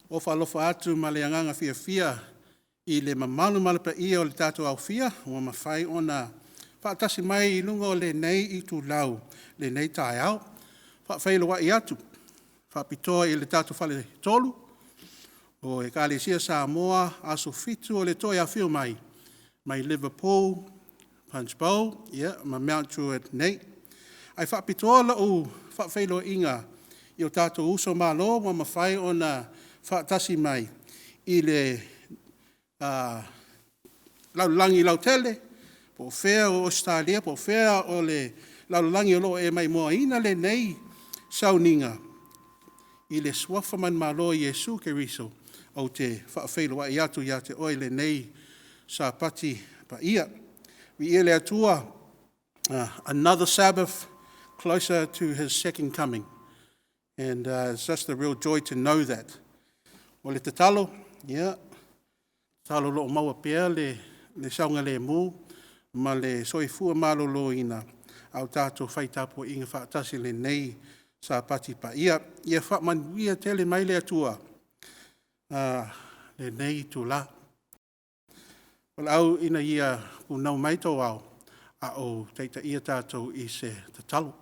O whalofa atu ma le anganga fia I le mamalu malapa ia o le tātou au fia, o mawhai o na whaatasi mai I lunga o le nei I tu lau, le nei tai au. Whaafeilo wa I atu, whaapitoa I le tātou whale tolu, o e kālesia Samoa, aso fitu o le toi a whio mai Liverpool, Punchbowl, ma Mount Druitt nei. Ai whaapitoa la o whaafeilo inga I o tātou uso malo, o mawhai o na whaatasi mai I le laulangi lau tele, po whea o Australia, po whea o le laulangi o lo e mai moa ina le nei sauninga I le swafa man malo Yesu ke riso o te whaafeiloa I atu ia te oi le nei sa pati pa ia. Vi ia le atua another Sabbath closer to his second coming. And it's just a real joy to know that. O le tatalo, talo lo maua pea le saunga le mu, ma le soifua malolo ina au tātou whaitapo inga whaatasi le nei sa pati pa ia. Ia whaamanuia tele mai le atua le nei tu la. Wala au ina ia kunau maito au a o teita ia tātou I se tatalo.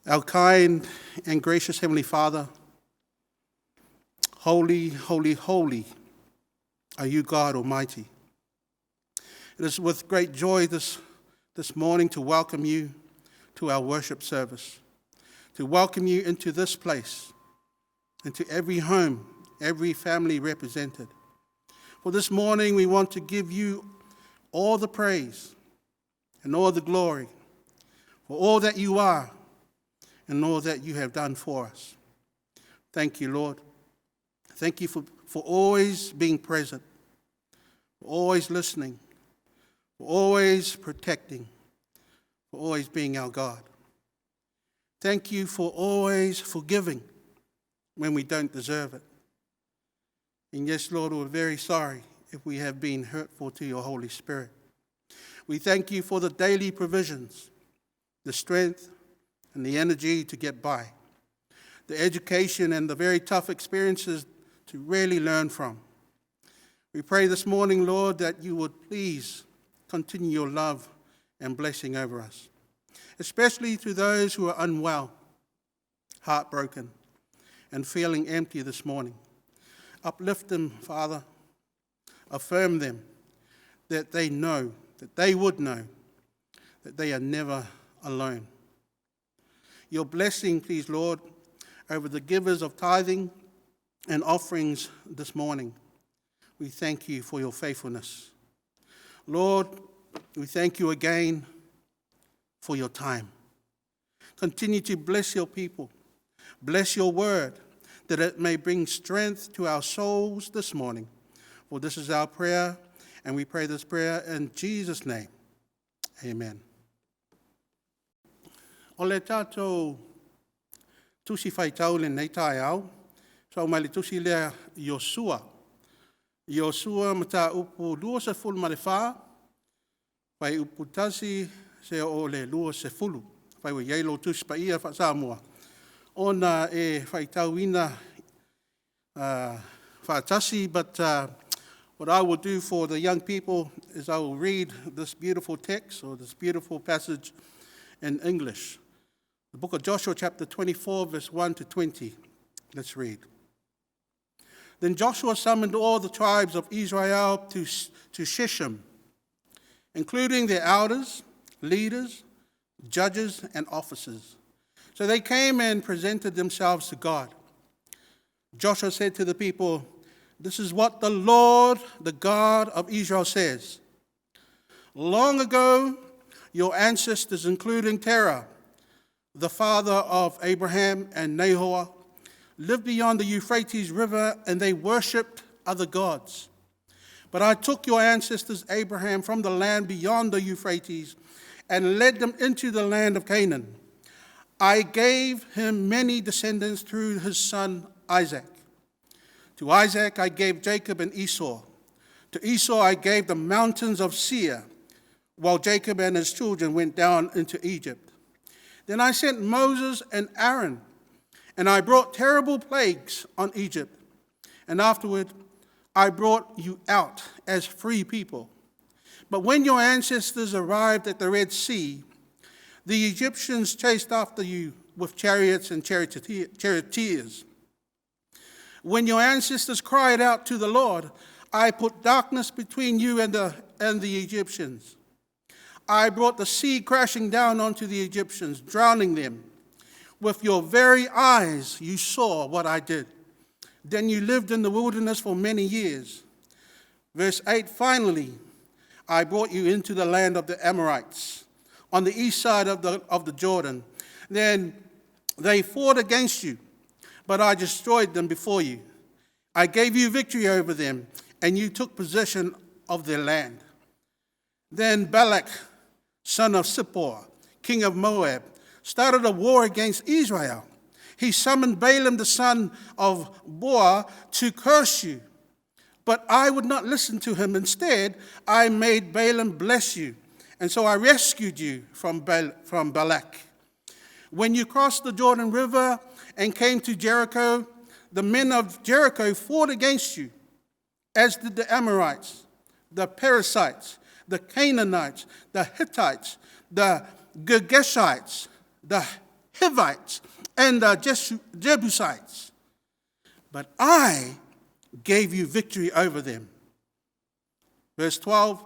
Our kind and gracious Heavenly Father, holy, holy, holy are you, God Almighty. It is with great joy this morning to welcome you to our worship service, to welcome you into this place, into every home, every family represented. For this morning, we want to give you all the praise and all the glory for all that you are and all that you have done for us. Thank you, Lord. Thank you for always being present, for always listening, for always protecting, for always being our God. Thank you for always forgiving when we don't deserve it. And yes, Lord, we're very sorry if we have been hurtful to your Holy Spirit. We thank you for the daily provisions, the strength and the energy to get by, the education and the very tough experiences to really learn from. We pray this morning, Lord, that you would please continue your love and blessing over us, especially to those who are unwell, heartbroken, and feeling empty this morning. Uplift them, Father. Affirm them that they know, that they would know, that they are never alone. Your blessing, please, Lord, over the givers of tithing and offerings this morning. We thank you for your faithfulness. Lord, we thank you again for your time. Continue to bless your people. Bless your word, that it may bring strength to our souls this morning. For this is our prayer, and we pray this prayer in Jesus' name. Amen. O le tātou tusi whaitau le nei tae au, so mai le tusi lea Iosua. Iosua mata upu lua se fulu ma le wha, pai upu tasi se o le lua se fulu, pai wa yeilo tusi pa ia wha Samoa. Ona e whaitau ina whaatasi, but what I will do for the young people is I will read this beautiful text or this beautiful passage in English. The book of Joshua, chapter 24, verse 1 to 20. Let's read. Then Joshua summoned all the tribes of Israel to Shechem, including their elders, leaders, judges, and officers. So they came and presented themselves to God. Joshua said to the people, "This is what the Lord, the God of Israel, says. Long ago, your ancestors, including Terah, the father of Abraham and Nahor, lived beyond the Euphrates River, and they worshipped other gods. But I took your ancestors Abraham from the land beyond the Euphrates and led them into the land of Canaan. I gave him many descendants through his son Isaac. To Isaac I gave Jacob and Esau. To Esau I gave the mountains of Seir, while Jacob and his children went down into Egypt. Then I sent Moses and Aaron And I brought terrible plagues on Egypt, and afterward I brought you out as free people. But when your ancestors arrived at the Red Sea, the Egyptians chased after you with chariots and charioteers. When your ancestors cried out to the Lord, I put darkness between you and the Egyptians. I brought the sea crashing down onto the Egyptians, drowning them. With your very eyes you saw what I did. Then you lived in the wilderness for many years. Verse 8, finally, I brought you into the land of the Amorites, on the east side of the Jordan. Then they fought against you, but I destroyed them before you. I gave you victory over them, and you took possession of their land. Then Balak, son of Zippor, king of Moab, started a war against Israel. He summoned Balaam, the son of Beor, to curse you. But I would not listen to him. Instead, I made Balaam bless you. And so I rescued you from Balak. When you crossed the Jordan River and came to Jericho, the men of Jericho fought against you, as did the Amorites, the Perizzites, the Canaanites, the Hittites, the Girgashites, the Hivites, and the Jebusites. But I gave you victory over them. Verse 12,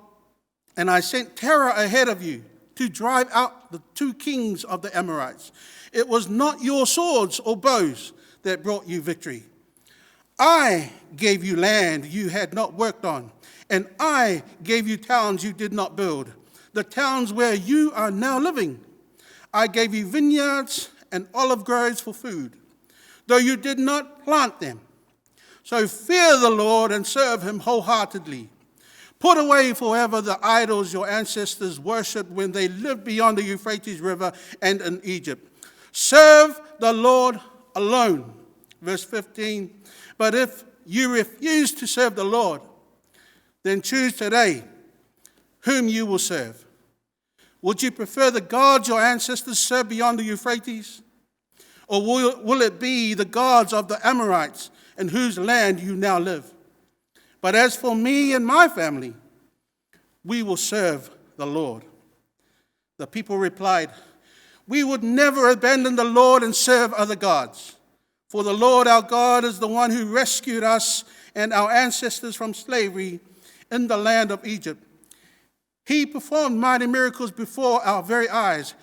and I sent terror ahead of you to drive out the two kings of the Amorites. It was not your swords or bows that brought you victory. I gave you land you had not worked on, and I gave you towns you did not build, the towns where you are now living. I gave you vineyards and olive groves for food, though you did not plant them. So fear the Lord and serve him wholeheartedly. Put away forever the idols your ancestors worshipped when they lived beyond the Euphrates River and in Egypt. Serve the Lord alone. Verse 15, but if you refuse to serve the Lord, then choose today whom you will serve. Would you prefer the gods your ancestors served beyond the Euphrates? Or will it be the gods of the Amorites in whose land you now live? But as for me and my family, we will serve the Lord. The people replied, we would never abandon the Lord and serve other gods. For the Lord our God is the one who rescued us and our ancestors from slavery in the land of Egypt. He performed mighty miracles before our very eyes.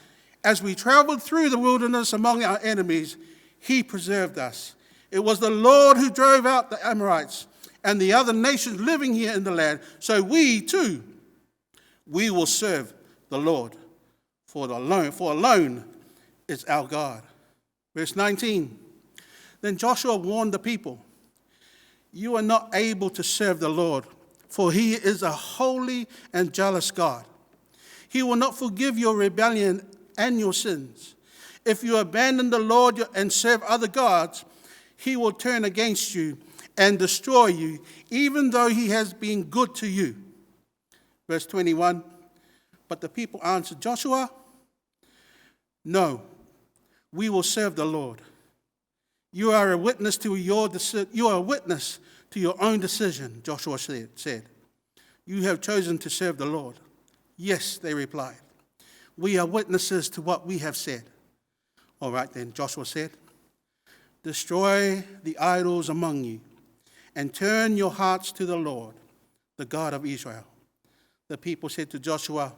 As we traveled through the wilderness among our enemies, he preserved us. It was the Lord who drove out the Amorites and the other nations living here in the land. So we too, we will serve the Lord, for alone is our God. Verse 19, then Joshua warned the people, you are not able to serve the Lord, for he is a holy and jealous God. He will not forgive your rebellion and your sins. If you abandon the Lord and serve other gods, he will turn against you and destroy you, even though he has been good to you. Verse 21, but the people answered Joshua, no, we will serve the Lord. You are a witness to your own decision, Joshua said. You have chosen to serve the Lord. Yes, they replied. We are witnesses to what we have said. All right then, Joshua said, destroy the idols among you and turn your hearts to the Lord, the God of Israel. The people said to Joshua,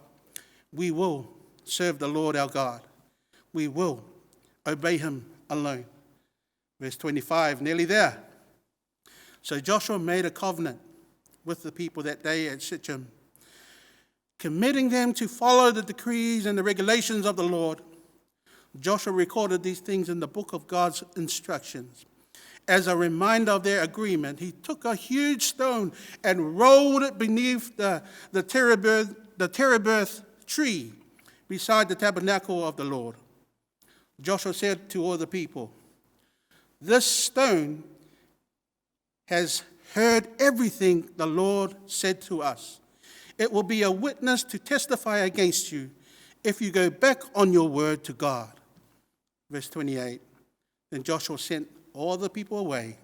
we will serve the Lord our God. We will obey him alone. Verse 25, nearly there. So Joshua made a covenant with the people that day at Shittim, committing them to follow the decrees and the regulations of the Lord. Joshua recorded these things in the book of God's instructions. As a reminder of their agreement, he took a huge stone and rolled it beneath the terebinth tree beside the tabernacle of the Lord. Joshua said to all the people, this stone has heard everything the Lord said to us. It will be a witness to testify against you if you go back on your word to God. Verse 28, Then Joshua sent all the people away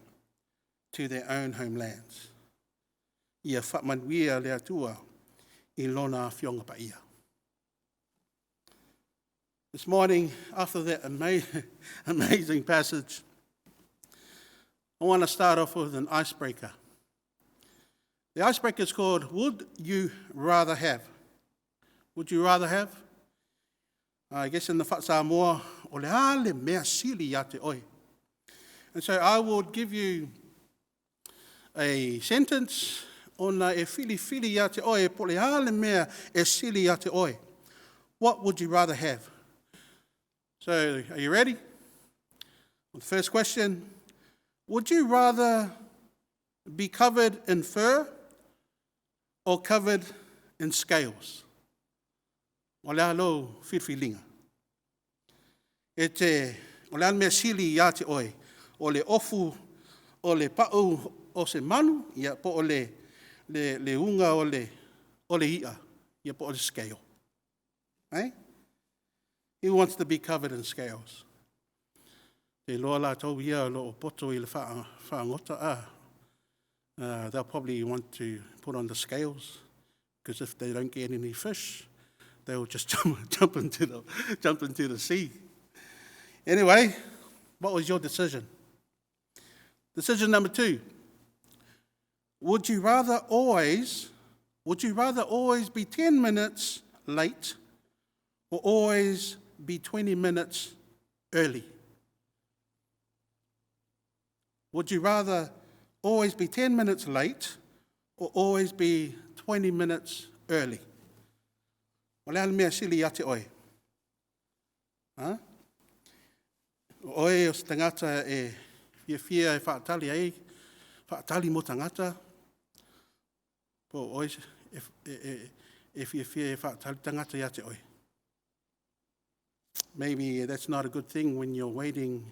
to their own homelands. Ia whamanuia lea tua I lona whionga pa ia. This morning, after that amazing passage, I want to start off with an icebreaker. The icebreaker is called, Would You Rather Have? Would you rather have? I guess in the Samoan, o le ale mea sili ya te oi. And so I would give you a sentence on e fili ya te oi, po le ale mea e sili ya te oi. What would you rather have? So, are you ready? The first question, would you rather be covered in fur or covered in scales? O le alo whiwhilinga. E te, o le mea sili ya te oi, o le ofu, o le pau, o se manu, ia po o le unga o le ia, ia po o le scale. Eh? Who wants to be covered in scales? Te loa la tau ia lo poto I le whaangota they'll probably want to put on the scales, because if they don't get any fish, they will just jump into the sea. Anyway, what was your decision? Decision number 2. Would you rather always be 10 minutes late or always be 20 minutes early? Would you rather always be 10 minutes late or always be 20 minutes early? O lea mea sili ate oi. Oi o se tangata e fia e whaatali ai, whaatali mo tangata. Po oi e fia e whaatali tangata i ate oi. Maybe that's not a good thing when you're waiting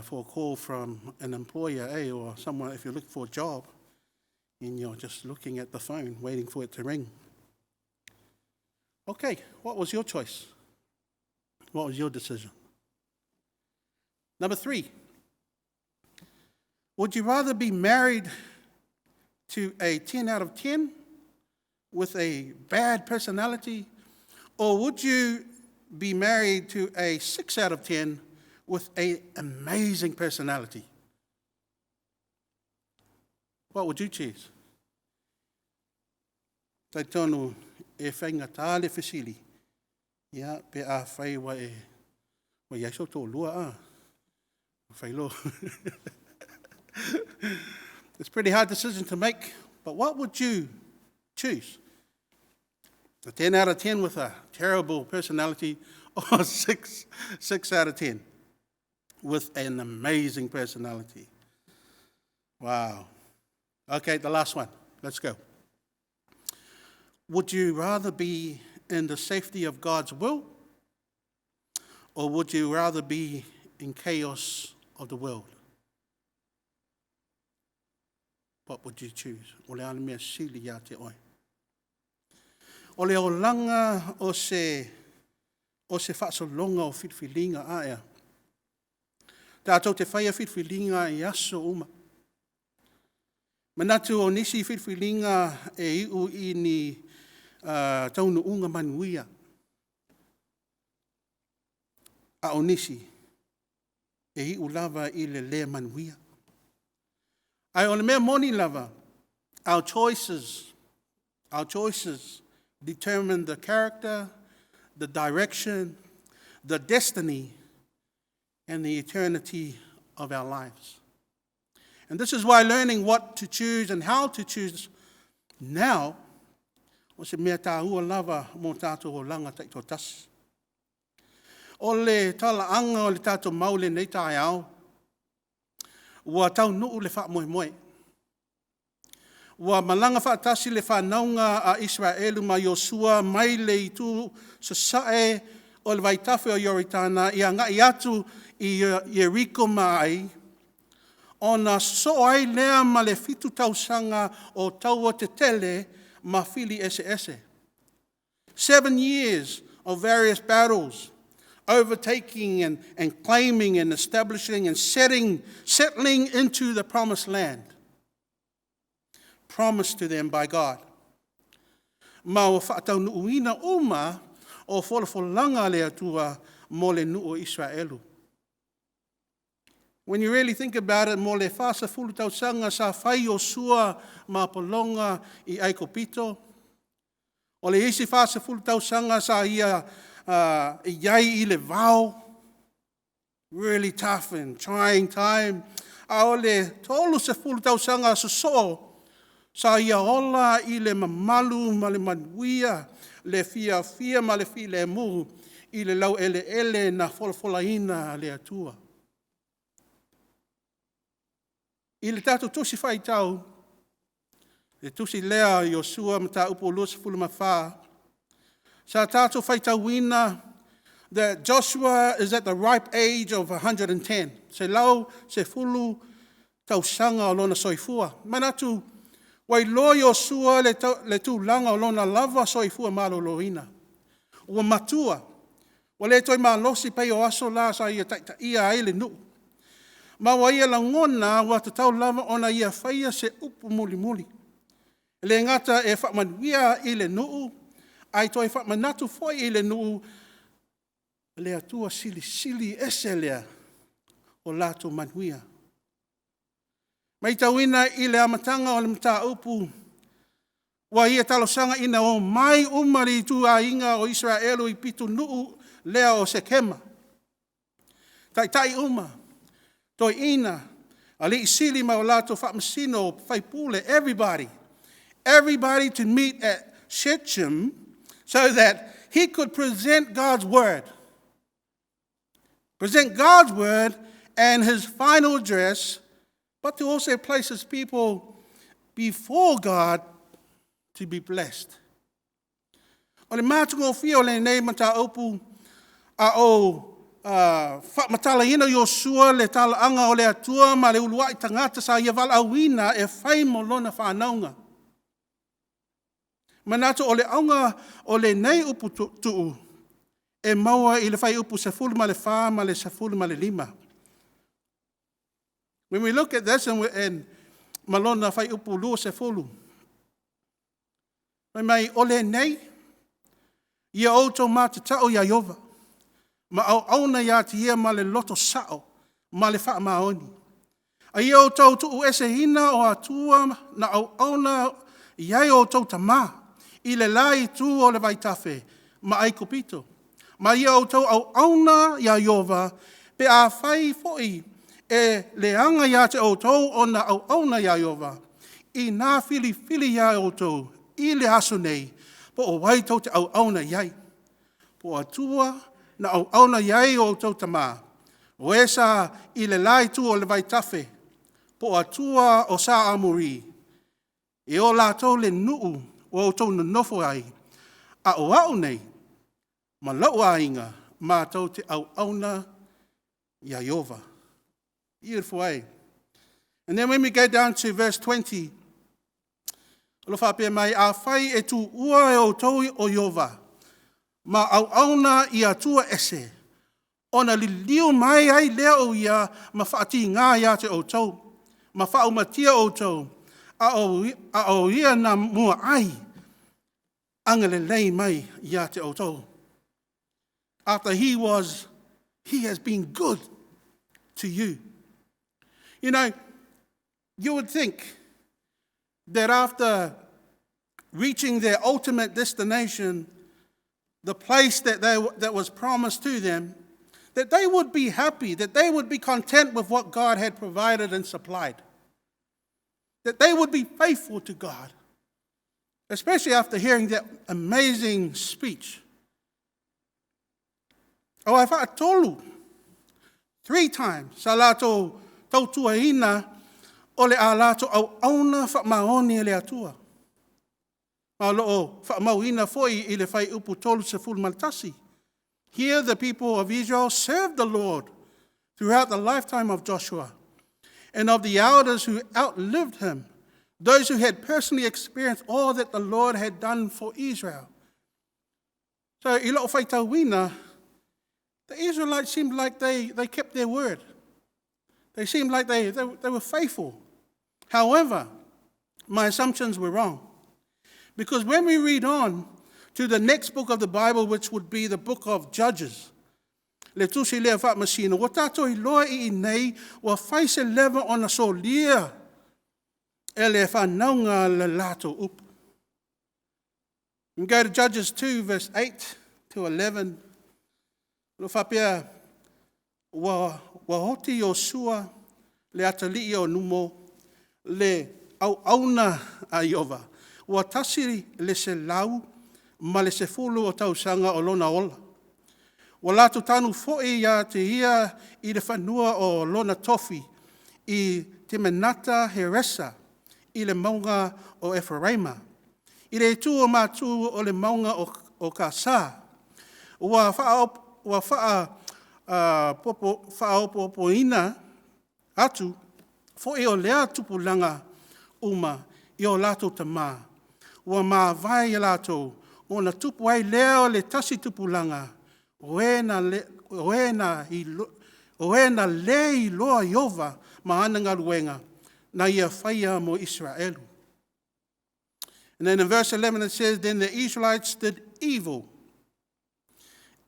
for a call from an employer, or someone, if you're looking for a job, and you're just looking at the phone, waiting for it to ring. Okay, what was your choice? What was your decision? Number 3, would you rather be married to a 10 out of 10 with a bad personality, or would you be married to a 6 out of 10 with an amazing personality? What would you choose? Tai tonu e whainga tāle whisili. Ia, pe a whai wa iaiso tō lua a. Whai lo. It's a pretty hard decision to make, but what would you choose? A 10 out of 10 with a terrible personality, or 6 out of 10 with an amazing personality? Wow. Okay, the last one. Let's go. Would you rather be in the safety of God's will, or would you rather be in chaos of the world? What would you choose? O le ana mea sili ya te oi. O le o langa o se whaasolonga o whiwhilinga aia. Tātou te whaia whiwhilinga I aso uma. Manatu o nisi whiwhilinga e iu I ni taunu unga manuia. A o nisi e iu lava I le lea manuia. Ai o le mea moni lava, our choices determine the character, the direction, the destiny, and the eternity of our lives. And this is why learning what to choose and how to choose now o se mea tāua lava mō tātou o langa taito tasi. O le talaanga o le tātou maule nei tāi au, ua tau nuu le wha moe moe. Ua malanga whaatasi le whanaunga a Israelu ma Yosua mai le I tu sa sae o le waitafe o Yoritana I a ngai atu I Yeriko mai o na so ai lea ma le fitu tausanga o taua te tele ma fili ese ese. 7 years of various battles overtaking and claiming and establishing and settling into the promised land, promised to them by God. Ma o whaataunuuina uma o wholafolanga lea tua mo le nu'u Israelu. When you really think about it, mo le whasa fulu tausanga sa whai o sua ma polonga I Aikopito, o le isi whasa fulu tausanga sa ia iai I le vau, really tough and trying time. A o le tolu se fulu tausanga so sa ia ola I le mamalu ma le manuia, le fia ma le fi le mu, I le lau ele na folafolaina le atua. I le tātou tusi whai tau, le tusi lea Iosua ma tā upo lua se fulu mawha, sa tātou whai tau wina, that Joshua is at the ripe age of 110. Se lau se fulu tausanga o lona soifua. Manatu, wai loa Iosua le tūlanga o lona lava soifua maloloina. Ua matua, wa le toi malosi pei o aso la sa ia ia ai le nuu. Ma wa ia langona wa te tau lava ona ia whaia se upu muli. Le ngata e whamanuia I le nuu, ai toi whamanatu foi I le nuu, le atua sili ese lea o lato manuia. Mai tauina I le amatanga o le mta upu, wa ia talosanga ina o mai umari tu a inga o Israelu I pitu nuu lea o Sekema. Tai uma. Toi ina, ali sili ma o lato whamasino, whaipule, everybody to meet at Shechem so that he could present God's word. Present God's word and his final address, but to also place his people before God to be blessed. O le mātungo whio le nei mata opu a o whamatala ina Iosua le tala anga o le atua ma le LEULUAI tangata sa ia wala awina e whai mo lona whanaunga. Manatu o le aunga o le nei upu tuu e maua I le whai upu sefulu ma le wha ma le sefulu ma le lima. When we look at this and malona whai upu lua sefulu, mai o le nei ia outou mātatau ia Iova. Ma au auna ia te ia ma le loto sao, ma le wha maoni. A ia o tau tuu ese hina o atua na au auna iai o tau tamā, I le lai tu o le vaitafe, ma Aikopito. Ma ia o tau au auna ia Iova, pe a whai foi e le anga ia te o tau o na au auna ia Iova. I nā fili ia o tau, I le aso nei, po o wai tau te au auna iai. Po atua, na au auna iai o tau tamā. O esa I le lai tu o le vaitafe, po atua o sa amuri. E o lātou le nuu o tau na nofo ai. A o au nei, ma lau a inga, ma tau te au auna ia Iova. Beautiful, eh? And then when we go down to verse 20, lo whapea mai, a whai e tu ua e o tau o Iova. Ma au auna ia tua ese. Ona li liu mai ai leo ia ma whaati ngā ia te o tau. Ma whau matia o tau. A o ia na mua ai. Angele lei mai ia te o tau. After he has been good to you. You know, you would think that after reaching their ultimate destination, the place that was promised to them, that they would be happy, that they would be content with what God had provided and supplied, that they would be faithful to God, especially after hearing that amazing speech. O ai whaatolu, 3 times, sa lato tautuaina o le a lato au auna whaamaoni le atua. Ma'alo'o whaamauina foi I le whai upu tolu se fulu maltasi. Here the people of Israel served the Lord throughout the lifetime of Joshua and of the elders who outlived him, those who had personally experienced all that the Lord had done for Israel. So I lo'o whaitauina, The Israelites seemed like they kept their word. They seemed like they were faithful. However, my assumptions were wrong. Because when we read on to the next book of the Bible, which would be the book of Judges, le tusi lea wha masino, wa tātou I loa I nei, wa whaise lewa ona so lia, e le whanaunga le lato up. We go to Judges 2, verse 8 to 11. Lo whapea, wa hoti o sua, le atali o numo, le au auna a Iova, wa tasiri le se lau, ma le se fulu o tausanga o lona ola. Wa latu tanu fo'i ia te ia I le whanua o lona tofi, I te menata heresa, I le maunga o Ephraima. I le tu o mātu o le maunga o Kasa. Wa whaopo ina atu, fo'i o lea tupulanga uma I o lātou tamā. Wa mā vai lātou, o na tupu ai lea o le tasi tupulanga, oe na le I loa Iova ma ana ngā ruenga na ia whaia mo Israelu. And then in verse 11 it says, then the Israelites did evil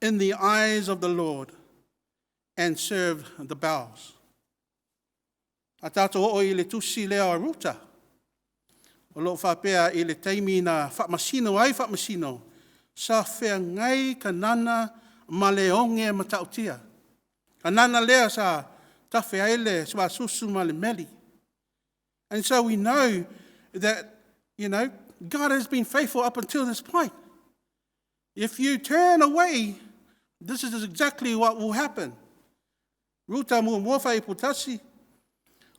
in the eyes of the Lord and served the Baals. A tātou o I le tusi lea o ruta. O lo whapea I le teimi na whamasino, sa whea ngai kanana ma le onge ma tautia. Kanana lea sa tawhi aile sa susu ma le meli. And so we know that, God has been faithful up until this point. If you turn away, this is exactly what will happen. Ruta mua whai putasi,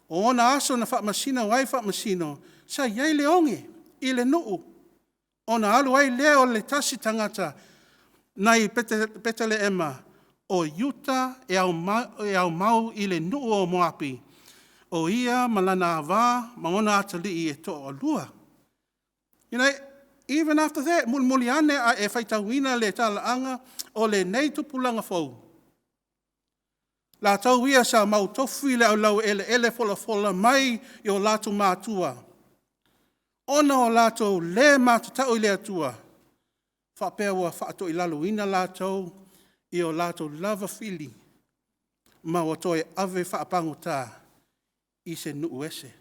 o ona aso na whamasino wai whamasino, sa iei le onge, I le nuu. Ona alu ai leo le tasi tangata, nai petele ema, o yuta e au mau I le nuu o Moapi, o ia malana ava, maona atali I to o lua. Even after that, muli ane a e whaitawina le talaanga o le nei tupulanga fau. La tau ia sa mau tofi le au lau ele fola mai I o latu mātua. Ona o lātou le mātatau I le atua. Whapea wa whaato I laluina lātou I o lātou lava fili. Ma o toe ave whaapango tā I se nuu ese.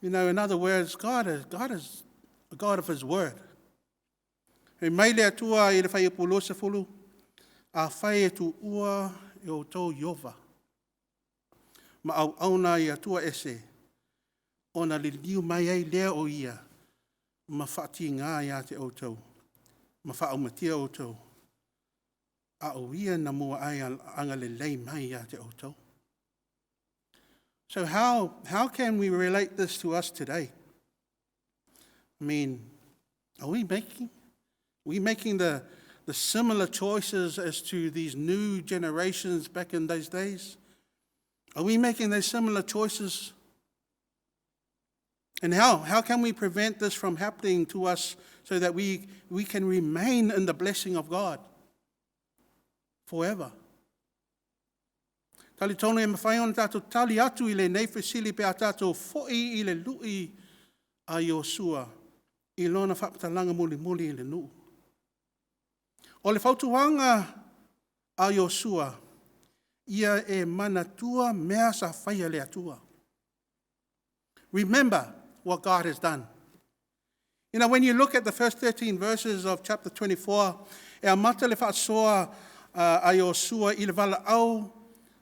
In other words, God is a God of His Word. He mai le atua I le whai pulo se fulu, a whai tu ua I o tau Iova. Ma au auna I atua ese, ona li liu mai ai lea o ia, ma whaati ngā ia te o tau, ma whaaumatia o tau, a o ia na mua ai anga le lei mai ia te o tau. So how can we relate this to us today? I mean, are we making the similar choices as to these new generations back in those days? Are we making those similar choices? And how can we prevent this from happening to us so that we can remain in the blessing of God forever? Tali tono e mawhai ona tātou tali atu I le nei whesili pe a tātou fo'i I le lui a Iosua I lona whaptalanga muli I le nuu. O le whautuanga a Iosua, ia e manatua mea sa whaia le atua. Remember what God has done. When you look at the first 13 verses of chapter 24, e a mata le whaasoa a Iosua I le wala au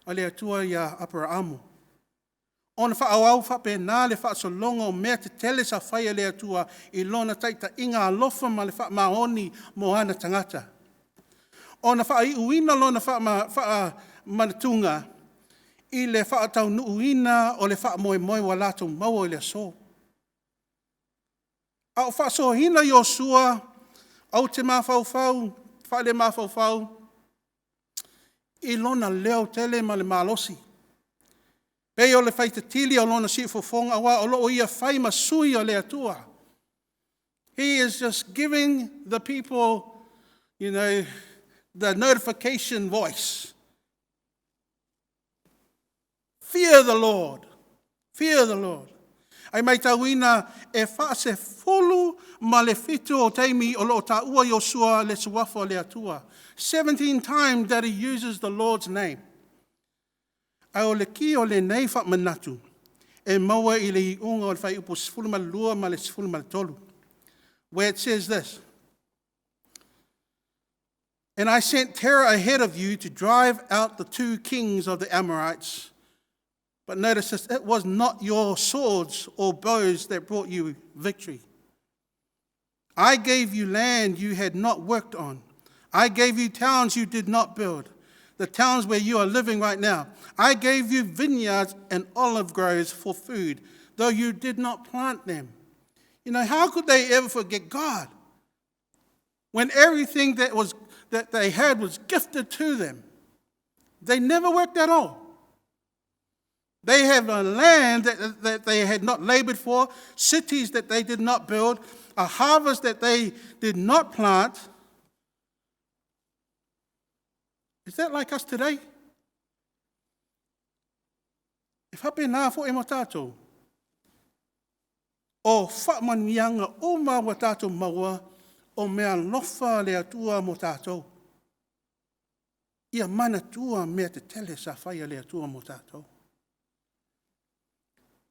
a le atua ia Abraamu. Ona whaauau whapena le whaasolonga o mea te tele sa whaia le atua I lona taita inga alofa ma le whaamaoni mo ana tangata. Ona whaaiuina lona whaamanatunga I le whaatau nuuina o le whaamoemoe wa lātou maua I le aso. Au whaasohina Iosua, au te mawhauwhau, whaale mawhauwhau, I lona leo tele ma le malosi. Pei o le whaita tili o lona sifofonga wa o loo ia whai masui o le atua. He is just giving the people, the notification voice. Fear the Lord. Fear the Lord. Ai mai tauina e whaase fulu ma le fitu o teimi o lo ta ua Yosua le suafa le atua. 17 times that he uses the Lord's name. Ai o le ki o le nei wha manatu. E maua i le i unga o le whai upo sifulu ma lua ma le sifulu ma le tolu. Where it says this. And I sent terror ahead of you to drive out the 2 kings of the Amorites. But notice this, it was not your swords or bows that brought you victory. I gave you land you had not worked on. I gave you towns you did not build, the towns where you are living right now. I gave you vineyards and olive groves for food, though you did not plant them. You know, how could they ever forget God when everything that they had was gifted to them? They never worked at all. They have a land that they had not labored for, cities that they did not build, a harvest that they did not plant. Is that like us today? If hape nā fo e mo tātou, o whamanuianga o maua tātou maua, o mea lofa le atua mo tātou. Ia mana tua mea te tele sa whaia le atua mo tātou.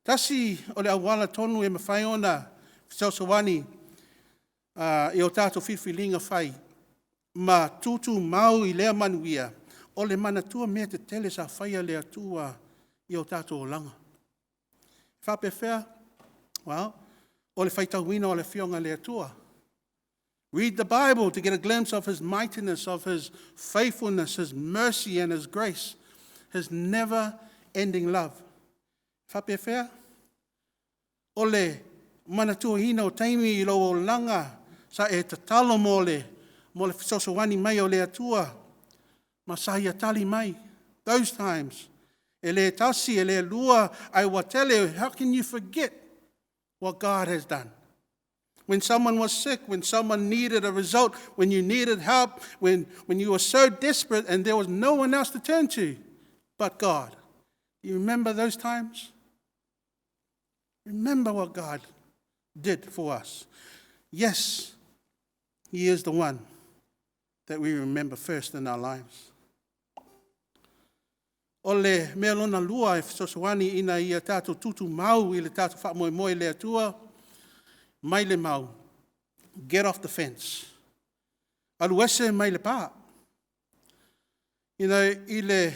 Tasi o le awala tonu e mawhai ona, Fisosawani, i o tātou whiwhilinga whai, ma tutu mau i lea manuia, o le mana tua mea te tele sa whaia le atua i o tātou o langa. Whape whea? Well, o le whaitawina o le whionga le atua. Read the Bible to get a glimpse of his mightiness, of his faithfulness, his mercy and his grace, his never-ending love. Whape whea? O le manatua hina o taimi i lo o langa sa e tatalo mo le fisosawani mai o le atua ma sa ia tali mai. Those times. E le tasi, e le lua, ai watele, how can you forget what God has done? When someone was sick, when someone needed a result, when you needed help, when you were so desperate and there was no one else to turn to but God. You remember those times? Remember what God did for us. Yes, he is the one that we remember first in our lives. O le mea lona lua e fisosawani ina ia tātou tutu mau i le tātou whamoemoe le atua, mai le mau, get off the fence. Aluese mai le pā. You know, i le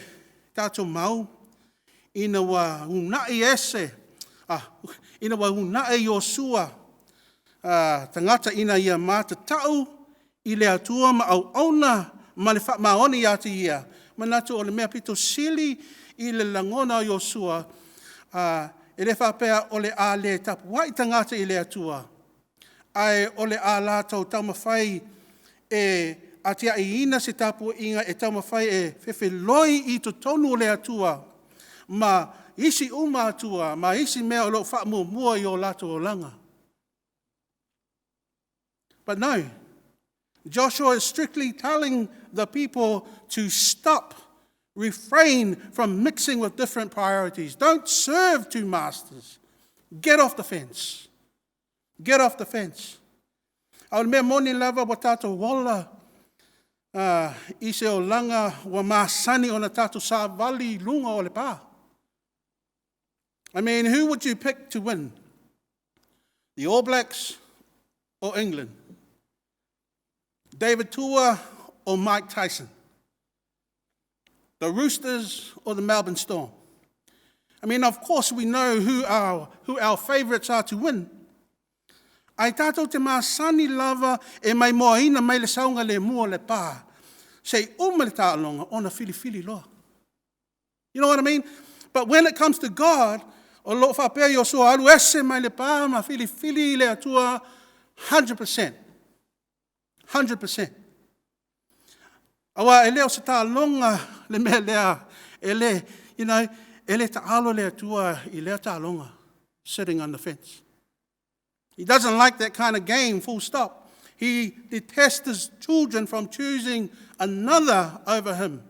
tātou mau, ina wa unai ese, ina wa unai Yosua, tangata ina ia mata tau, i le atua ma au auna, ma le whamaoni ati ia, manatu o le mea pito sili i le langona o Yosua, e le whapea o le a le tapu wai tangata i le atua, ai o le a lātou taumawhai e atia i ina se tapu inga e taumawhai e whewheloi i to tonu o le atua, ma isi uma atua, ma isi mea o lo whaamua i o lātou o langa. But no, Joshua is strictly telling the people to stop, refrain from mixing with different priorities. Don't serve 2 masters. Get off the fence. Get off the fence. Au mea moni lava wa tātou wala i se o langa wa māsani o na tātou sa wali lunga o le pā. I mean, who would you pick to win? The All Blacks or England? David Tua or Mike Tyson? The Roosters or the Melbourne Storm? I mean, of course, we know who our favourites are to win. Ai tātou te māsani lava e mai moaina mai le saunga le mua le pā. Sei uma le tālonga ona fili loa. You know what I mean? But when it comes to God, o lo whapea Yosua alu ese mai le pā ma fili le atua 100%. 100%. Awa e leo se tālonga le mea lea, ele ta'alo le atua I lea tālonga, sitting on the fence. He doesn't like that kind of game, full stop. He detests his children from choosing another over him.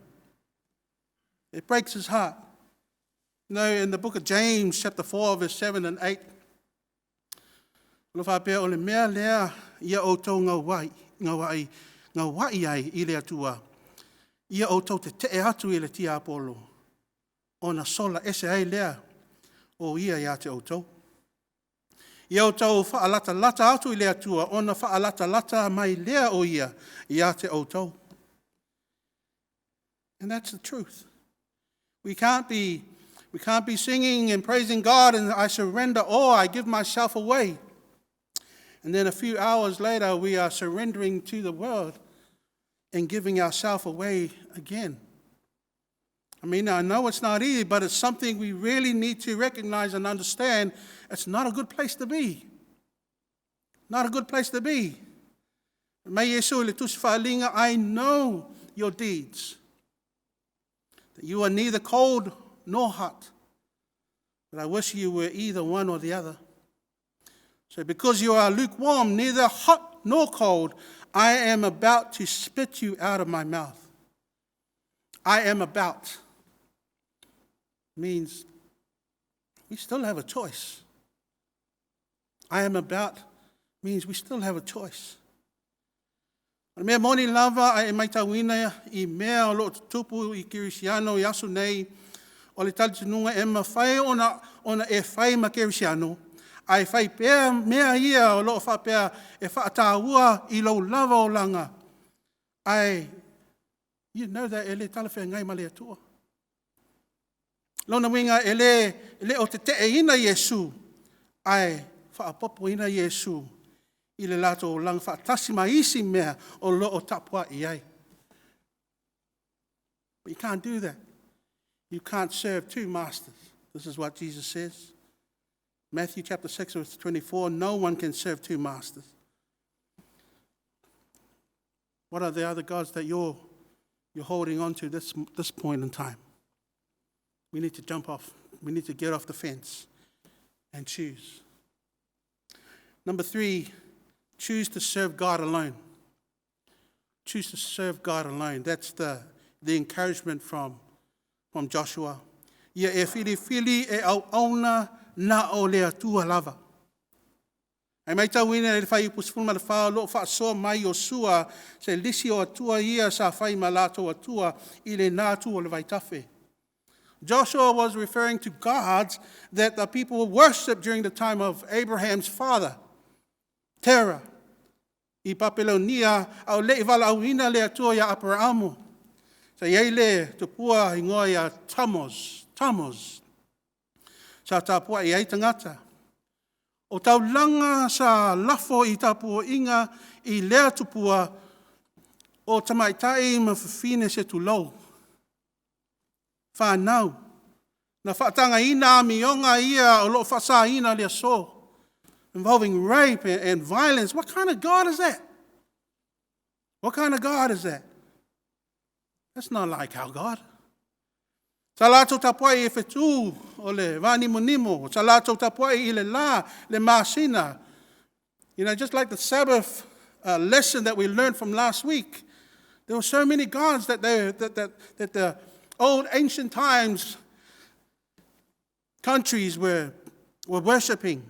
It breaks his heart. You know, in the book of James, chapter 4, verse 7 and 8, lofa pea o le mea lea ia o tau ngā wai ai i le atua. Ia o tau te atu i le tia apolo. O na sola ese ai lea o ia ia te o tau. Ia o tau whaalata atu i le atua. O na whaalata mai lea o ia te o tau. And that's the truth. We can't be singing and praising God and I surrender all, I give myself away. And then a few hours later, we are surrendering to the world and giving ourselves away again. I mean, I know it's not easy, but it's something we really need to recognize and understand. It's not a good place to be. Not a good place to be. I know your deeds. That you are neither cold nor hot. But I wish you were either one or the other. So because you are lukewarm, neither hot nor cold, I am about to spit you out of my mouth. I am about means we still have a choice. I am about means we still have a choice. Mea moni lava ai mai tauina I mea o lo tupu I Kirisiano I asu nei o le talitununga e mawhai ona e whai ma Kirisiano. Ai whai pēr mea ia o loo wha pēr e whaatāua I lau lava o langa. You know that ele talawhia ngai ma le atua. Lona winga ele o te ina Yesu. Ai whaapopo ina Yesu. I le lato o langa whaatasi ma isi mea o loo tapua I ai. But you can't do that. You can't serve two masters. This is what Jesus says. Matthew chapter 6, verse 24, no one can serve two masters. What are the other gods that you're holding on to this point in time? We need to jump off. We need to get off the fence and choose. Number 3, choose to serve God alone. Choose to serve God alone. That's the encouragement from Joshua. Ia e fili e au auna na o le atua lava. Ai mai tau ina le whai upusfuma le whao lo wha soa mai o sua se lisi o atua ia sa whai malato atua I le nātu o le vaitafe. Joshua was referring to gods that the people worshipped during the time of Abraham's father, Terah. I Papelonia au le iwala au ina le atua ia Abraamu. Sa iei le tupua ingoa ia Tammuz. Sa tapua I ai tangata. O tau langa sa lafo I tapua inga I lea tupua o tamaitai ma whiwhine se tulau. Whanau. Na whaatanga ina mionga ia o lo whasa ina lea so. Involving rape and violence. What kind of God is that? What kind of God is that? That's not like our God. Sa lātou tapuai e whetū o le vānimo. Sa lātou tapuai I le la, le māsina. You know, just like the Sabbath lesson that we learned from last week, there were so many gods that the old ancient times countries were worshipping.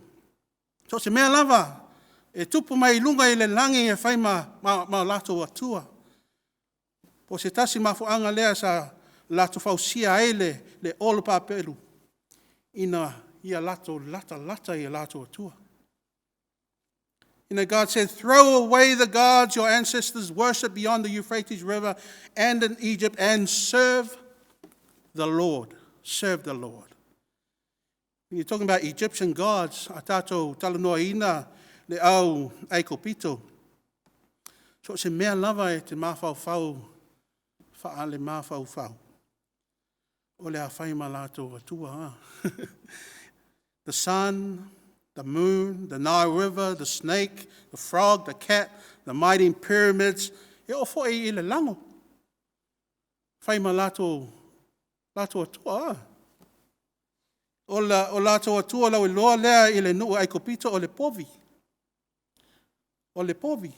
So se mea lava, e tupu mai lunga I le langi e whai ma lātou atua. Po se tasi mafuanga lea sa lato fausia ele le olo papelu ina ia lato lata ia lato atua. You know, God said, throw away the gods your ancestors worshipped beyond the Euphrates River and in Egypt and serve the Lord. Serve the Lord. When you're talking about Egyptian gods, atato talanoa ina le au aikopito. So se mea lava e te mawhau whaale mawhau. O le awhai ma lātou atua. The sun, the moon, the Nile River, the snake, the frog, the cat, the mighty pyramids. E o fo I le lango. Whai ma lātou atua. O lātou atua lau I loa lea I le nuu aikopito o le povi. O le povi.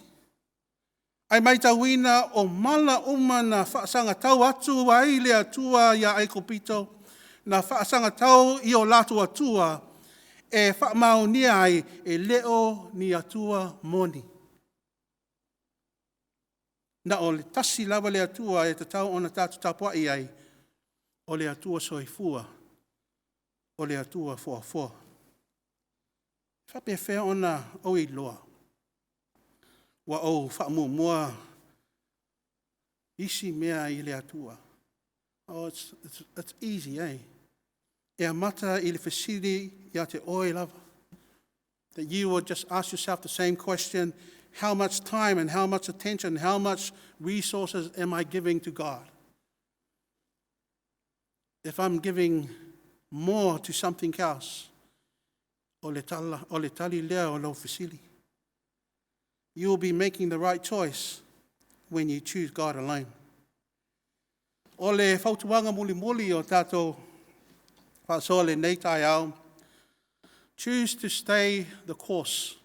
Ai mai tauina o mala uma na whaasanga tau atu ai le atua ia ai kopito, na whaasanga tau i o latu atua, e whaamaunia ai e leo ni atua moni. Na o le tasi lava le atua e te tau ona tātu tapua i ai, o le atua soifua, o le atua foa. Whape whea ona o i loa. Wa o whaamua isi mea i le atua. Oh, it's easy, eh? E amata i le whesiri ia te oi lava. That you would just ask yourself the same question, how much time and how much attention, how much resources am I giving to God? If I'm giving more to something else, o le tali lea o lo whesiri, you will be making the right choice when you choose God alone. O le whautuanga muli o tātou whaasoa le nei tai au, choose to stay the course.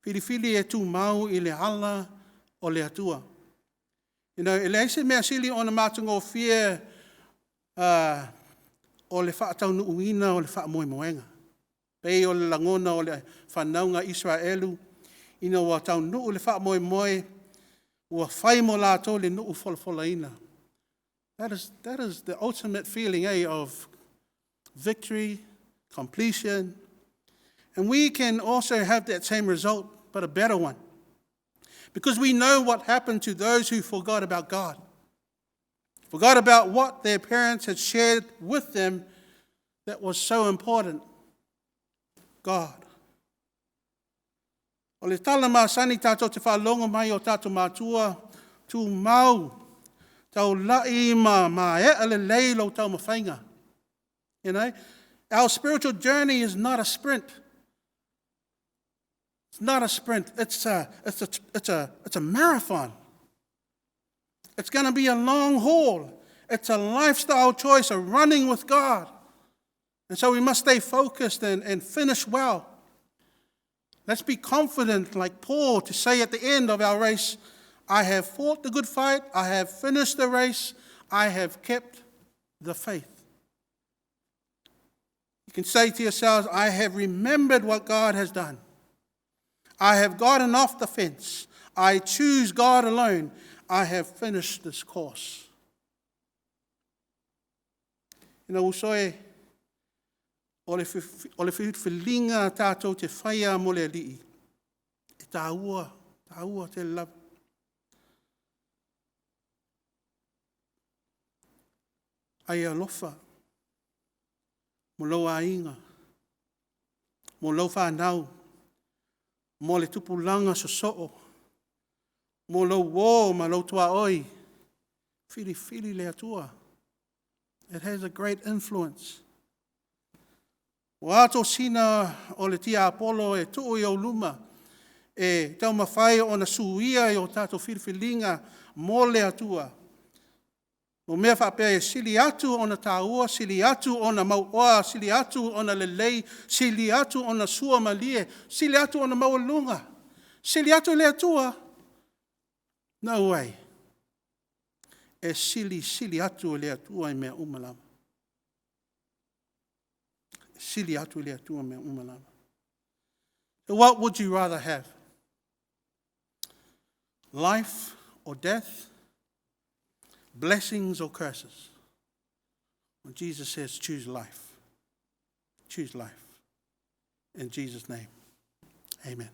Whiriwhiri e tū mau i le ala o le atua. You know, e le eise mea sili o na mātungo fia o le whaatau nuuina o le whaamoemoenga. Pei o le langona o le whanaunga Israelu, ina wa tau nuu le whaamoemoe, ua whai mo lātou le nuu wholawholaina. That is the ultimate feeling, of victory, completion. And we can also have that same result, but a better one. Because we know what happened to those who forgot about God. Forgot about what their parents had shared with them that was so important. God. O le tala māsani tātou te whaalonga mai o tātou mātua, tū mau, tau lai ma e ale leilo tau mawhainga. You know, our spiritual journey is not a sprint. It's not a sprint. It's a marathon. It's going to be a long haul. It's a lifestyle choice of running with God. And so we must stay focused and finish well. Let's be confident, like Paul, to say at the end of our race, I have fought the good fight, I have finished the race, I have kept the faith. You can say to yourselves, I have remembered what God has done. I have gotten off the fence. I choose God alone. I have finished this course. You know, usoe, o le whiwhilinga tātou te whaia mo le alii. E tāua te lava. Ai alofa, mo lau ainga, mo lau whanau, mo le tupulanga soso, mo lau wō, ma lau tua oi, whiri le atua. It has a great influence. O ato sina o le tia Apollo e tuu i o luma, e tau mawhai o na suia i o tātou whiriwhilinga mo le atua. O mea whapea e sili atu o na tāua, sili atu o na mauoa, sili atu o na lelei, sili atu o na sua malie, sili atu o na maualunga, sili atu le atua. No way. E sili atu le atua I mea umalama. Sili atu le atua mea umalama. So what would you rather have? Life or death? Blessings or curses? When Jesus says, choose life. Choose life. In Jesus' name, amen.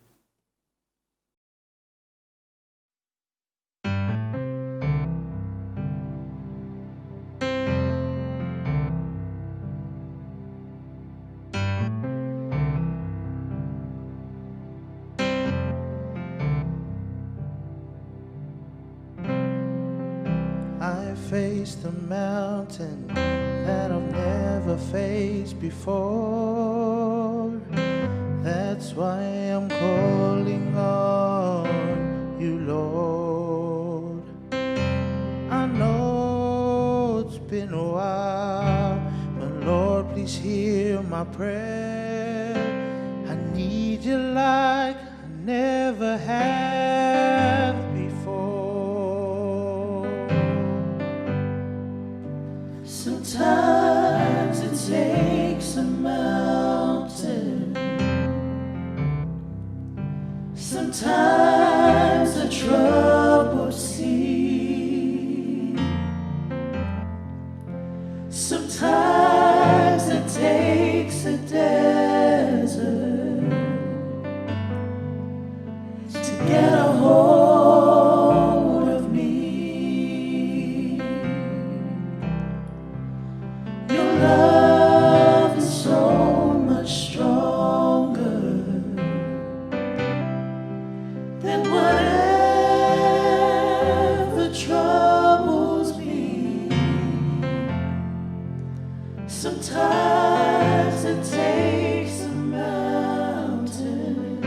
Face the mountain that I've never faced before. That's why I'm calling on you, Lord. I know it's been a while, but Lord, please hear my prayer. I need you like I never have before. Sometimes the troubles seem, sometimes it takes a desert to get a hold of me. Your love is so much stronger than whatever troubles me. Sometimes it takes a mountain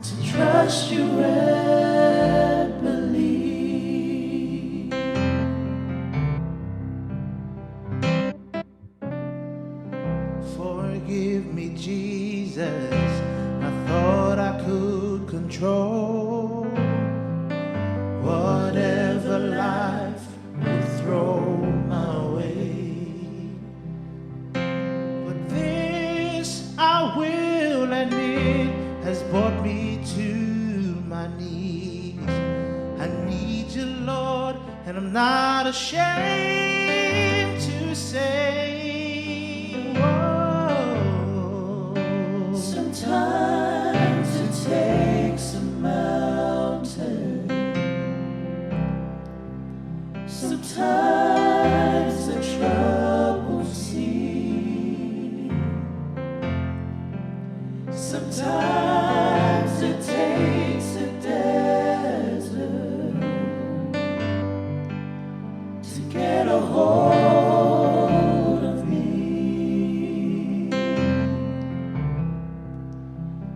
to trust you and believe. Forgive me, Jesus, I thought I could control whatever life would throw my way. But this I will admit has brought me to my knees. I need you, Lord, and I'm not ashamed to say, whoa. Sometimes it takes a mountain, sometimes the troubles seem, sometimes it takes a desert to get a hold of me.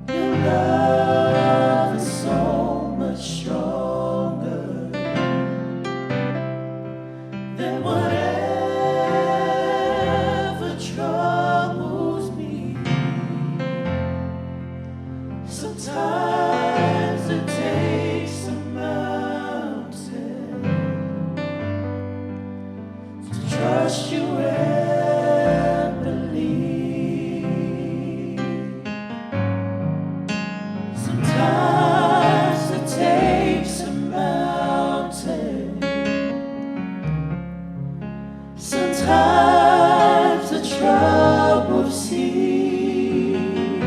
Your love is so much stronger than whatever troubles me. Sometimes it takes a mountain to trust you and believe. Sometimes it takes a mountain, sometimes the troubles seem,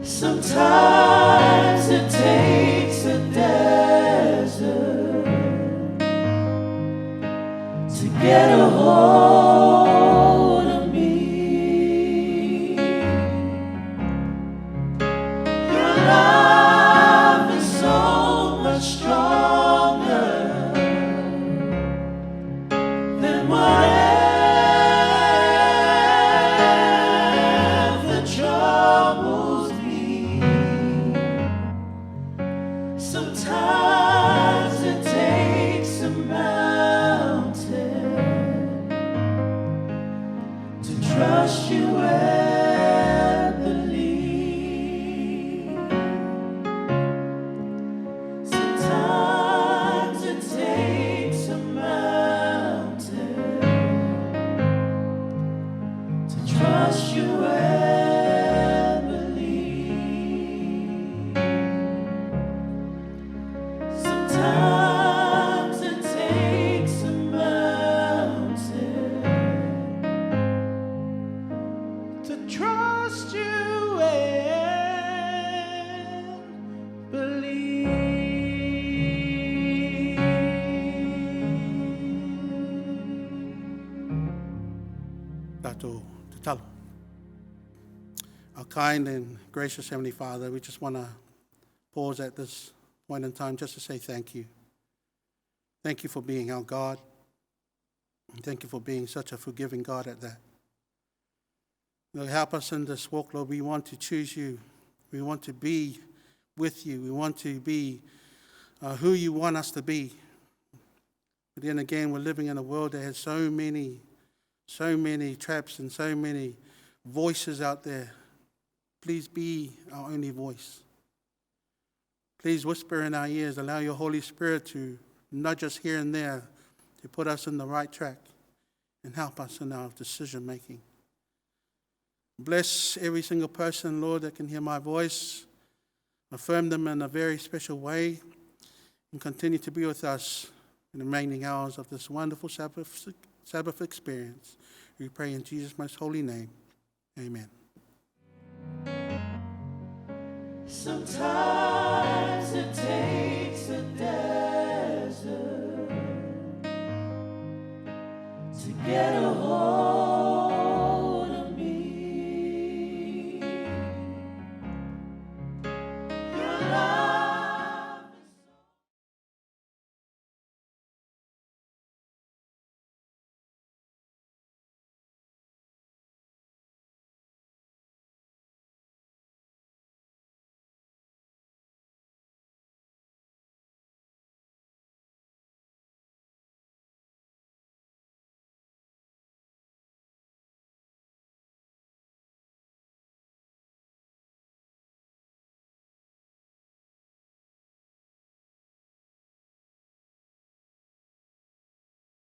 sometimes it takes a desert to get a hold of me. Your love is so much stronger than whatever troubles me. Sometimes it takes a mountain to trust you and believe. Sometimes it takes a mountain to trust you and believe. Sometimes it takes a mountain to trust you and believe. Tatou te talo. Our kind and gracious Heavenly Father, we just want to pause at this point in time just to say thank you. Thank you for being our God. And thank you for being such a forgiving God at that. Lord, help us in this walk, Lord. We want to choose you. We want to be with you. We want to be who you want us to be. But then again, we're living in a world that has so many traps and so many voices out there. Please be our only voice. Please whisper in our ears. Allow your Holy Spirit to nudge us here and there to put us in the right track and help us in our decision making. Bless every single person, Lord, that can hear my voice. Affirm them in a very special way, and continue to be with us in the remaining hours of this wonderful Sabbath experience. We pray in Jesus' most holy name. Amen. Sometimes it takes a desert to get